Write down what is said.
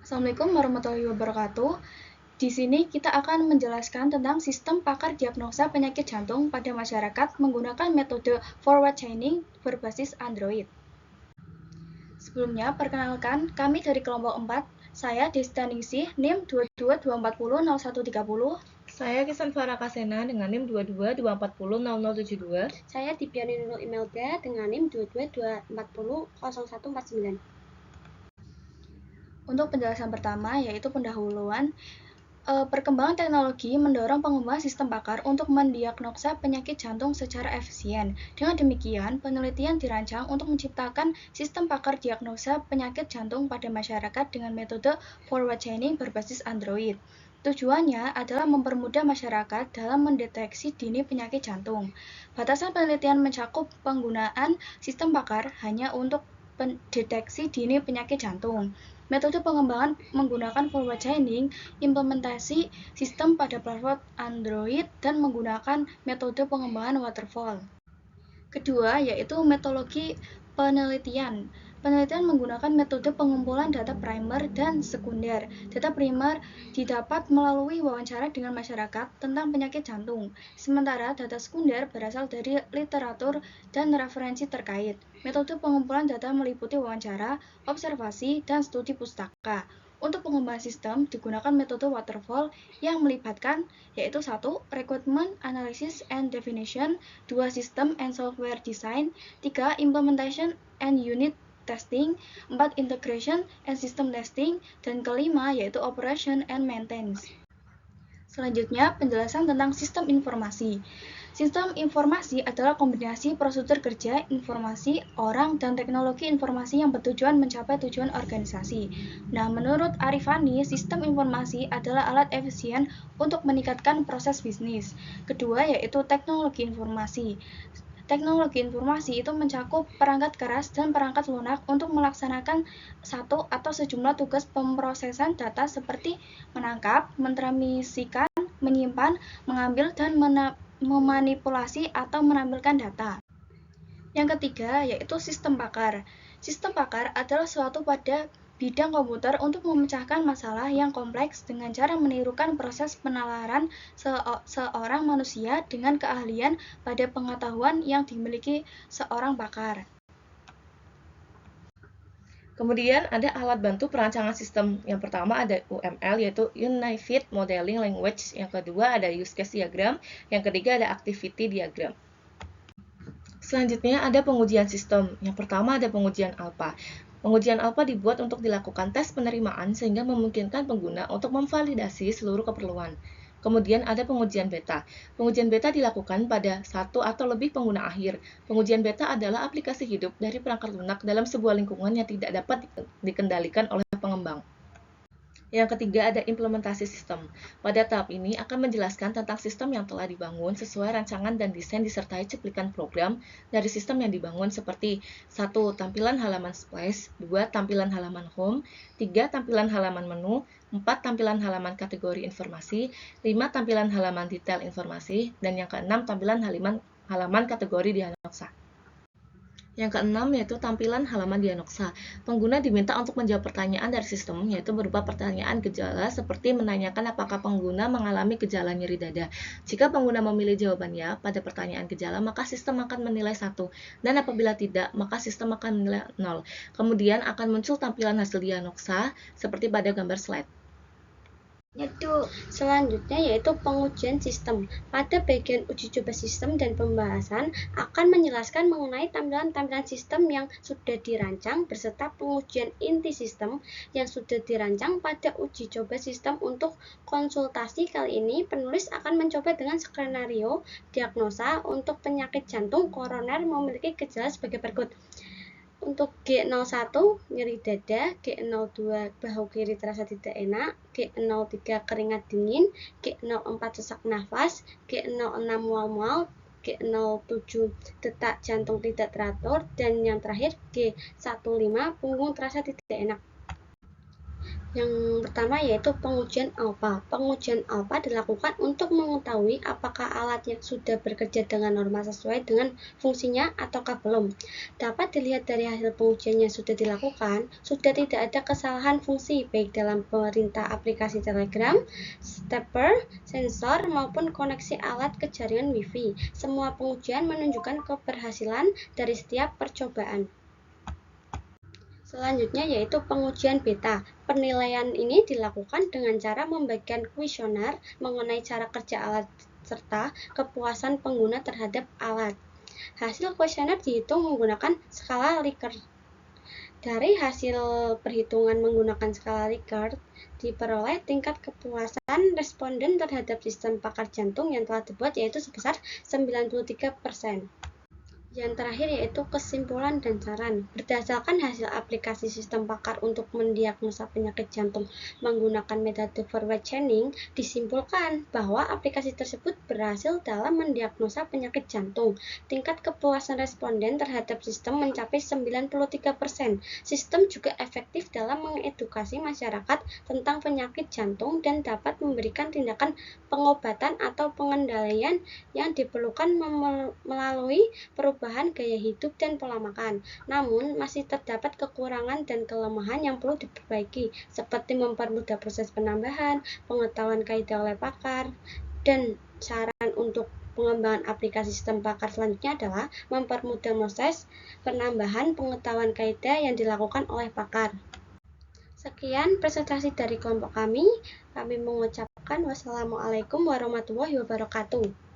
Assalamualaikum warahmatullahi wabarakatuh. Di sini kita akan menjelaskan tentang sistem pakar diagnosa penyakit jantung pada masyarakat menggunakan metode forward chaining berbasis Android. Sebelumnya, perkenalkan, kami dari kelompok 4, saya Desta Ningsih, NIM 222400130. Saya Kisan Farah Kasena dengan NIM 2224000072. Saya Dibiani Nurul Imelda dengan NIM 2224000149. Untuk penjelasan pertama, yaitu pendahuluan. Perkembangan teknologi mendorong pengembangan sistem pakar untuk mendiagnosa penyakit jantung secara efisien. Dengan demikian, penelitian dirancang untuk menciptakan sistem pakar diagnosa penyakit jantung pada masyarakat dengan metode forward chaining berbasis Android. Tujuannya adalah mempermudah masyarakat dalam mendeteksi dini penyakit jantung. Batasan penelitian mencakup penggunaan sistem pakar hanya untuk pendeteksi dini penyakit jantung. Metode pengembangan menggunakan forward chaining, implementasi sistem pada platform Android, dan menggunakan metode pengembangan waterfall. Kedua, yaitu metodologi penelitian. Penelitian menggunakan metode pengumpulan data primer dan sekunder. Data primer didapat melalui wawancara dengan masyarakat tentang penyakit jantung, sementara data sekunder berasal dari literatur dan referensi terkait. Metode pengumpulan data meliputi wawancara, observasi, dan studi pustaka. Untuk pengembangan sistem digunakan metode waterfall yang melibatkan yaitu 1. Requirement Analysis and Definition, 2. System and Software Design, 3. Implementation and Unit Testing, 4. Integration and System Testing, dan kelima yaitu Operation and Maintenance. Selanjutnya, penjelasan tentang sistem informasi. Sistem informasi adalah kombinasi prosedur kerja, informasi, orang, dan teknologi informasi yang bertujuan mencapai tujuan organisasi. Nah, menurut Arifani, sistem informasi adalah alat efisien untuk meningkatkan proses bisnis. Kedua, yaitu teknologi informasi. Teknologi informasi itu mencakup perangkat keras dan perangkat lunak untuk melaksanakan satu atau sejumlah tugas pemrosesan data seperti menangkap, mentransmisikan, menyimpan, mengambil, dan memanipulasi atau menampilkan data. Yang ketiga, yaitu sistem pakar. Sistem pakar adalah suatu pada bidang komputer untuk memecahkan masalah yang kompleks dengan cara menirukan proses penalaran seorang manusia dengan keahlian pada pengetahuan yang dimiliki seorang pakar. Kemudian ada alat bantu perancangan sistem. Yang pertama ada UML, yaitu Unified Modeling Language. Yang kedua ada Use Case Diagram. Yang ketiga ada Activity Diagram. Selanjutnya ada pengujian sistem. Yang pertama ada pengujian alpha. Pengujian alpha dibuat untuk dilakukan tes penerimaan sehingga memungkinkan pengguna untuk memvalidasi seluruh keperluan. Kemudian ada pengujian beta. Pengujian beta dilakukan pada satu atau lebih pengguna akhir. Pengujian beta adalah aplikasi hidup dari perangkat lunak dalam sebuah lingkungan yang tidak dapat dikendalikan oleh pengembang. Yang ketiga ada implementasi sistem. Pada tahap ini akan menjelaskan tentang sistem yang telah dibangun sesuai rancangan dan desain disertai cuplikan program dari sistem yang dibangun seperti 1. Tampilan halaman splash, 2. Tampilan halaman home, 3. Tampilan halaman menu, 4. Tampilan halaman kategori informasi, 5. Tampilan halaman detail informasi, dan yang keenam tampilan halaman kategori diagnosa. Yang keenam yaitu tampilan halaman diagnosa. Pengguna diminta untuk menjawab pertanyaan dari sistem, yaitu berupa pertanyaan gejala seperti menanyakan apakah pengguna mengalami gejala nyeri dada. Jika pengguna memilih jawaban ya pada pertanyaan gejala, maka sistem akan menilai 1, dan apabila tidak, maka sistem akan menilai 0. Kemudian akan muncul tampilan hasil diagnosa seperti pada gambar slide. Selanjutnya yaitu pengujian sistem. Pada bagian uji coba sistem dan pembahasan akan menjelaskan mengenai tampilan-tampilan sistem yang sudah dirancang beserta pengujian inti sistem yang sudah dirancang pada uji coba sistem. Untuk konsultasi kali ini penulis akan mencoba dengan skenario diagnosa untuk penyakit jantung koroner memiliki gejala sebagai berikut. Untuk G01 nyeri dada, G02 bahu kiri terasa tidak enak, G03 keringat dingin, G04 sesak nafas, G06 mual-mual, G07 detak jantung tidak teratur, dan yang terakhir G15 punggung terasa tidak enak. Yang pertama yaitu pengujian alpha. Pengujian alpha dilakukan untuk mengetahui apakah alatnya sudah bekerja dengan norma sesuai dengan fungsinya ataukah belum. Dapat dilihat dari hasil pengujian yang sudah dilakukan, sudah tidak ada kesalahan fungsi baik dalam perintah aplikasi Telegram, stepper, sensor, maupun koneksi alat ke jaringan Wi-Fi. Semua pengujian menunjukkan keberhasilan dari setiap percobaan. Selanjutnya yaitu pengujian beta. Penilaian ini dilakukan dengan cara membagikan kuesioner mengenai cara kerja alat serta kepuasan pengguna terhadap alat. Hasil kuesioner dihitung menggunakan skala Likert. Dari hasil perhitungan menggunakan skala Likert, diperoleh tingkat kepuasan responden terhadap sistem pakar jantung yang telah dibuat yaitu sebesar 93%. Yang terakhir yaitu kesimpulan dan saran. Berdasarkan hasil aplikasi sistem pakar untuk mendiagnosa penyakit jantung menggunakan metode forward chaining, disimpulkan bahwa aplikasi tersebut berhasil dalam mendiagnosa penyakit jantung. Tingkat kepuasan responden terhadap sistem mencapai 93%. Sistem juga efektif dalam mengedukasi masyarakat tentang penyakit jantung dan dapat memberikan tindakan pengobatan atau pengendalian yang diperlukan melalui perubahan gaya hidup dan pola makan. Namun, masih terdapat kekurangan dan kelemahan yang perlu diperbaiki, seperti mempermudah proses penambahan, pengetahuan kaidah oleh pakar, dan saran untuk pengembangan aplikasi sistem pakar selanjutnya adalah mempermudah proses penambahan pengetahuan kaidah yang dilakukan oleh pakar. Sekian presentasi dari kelompok kami. Kami mengucapkan wassalamualaikum warahmatullahi wabarakatuh.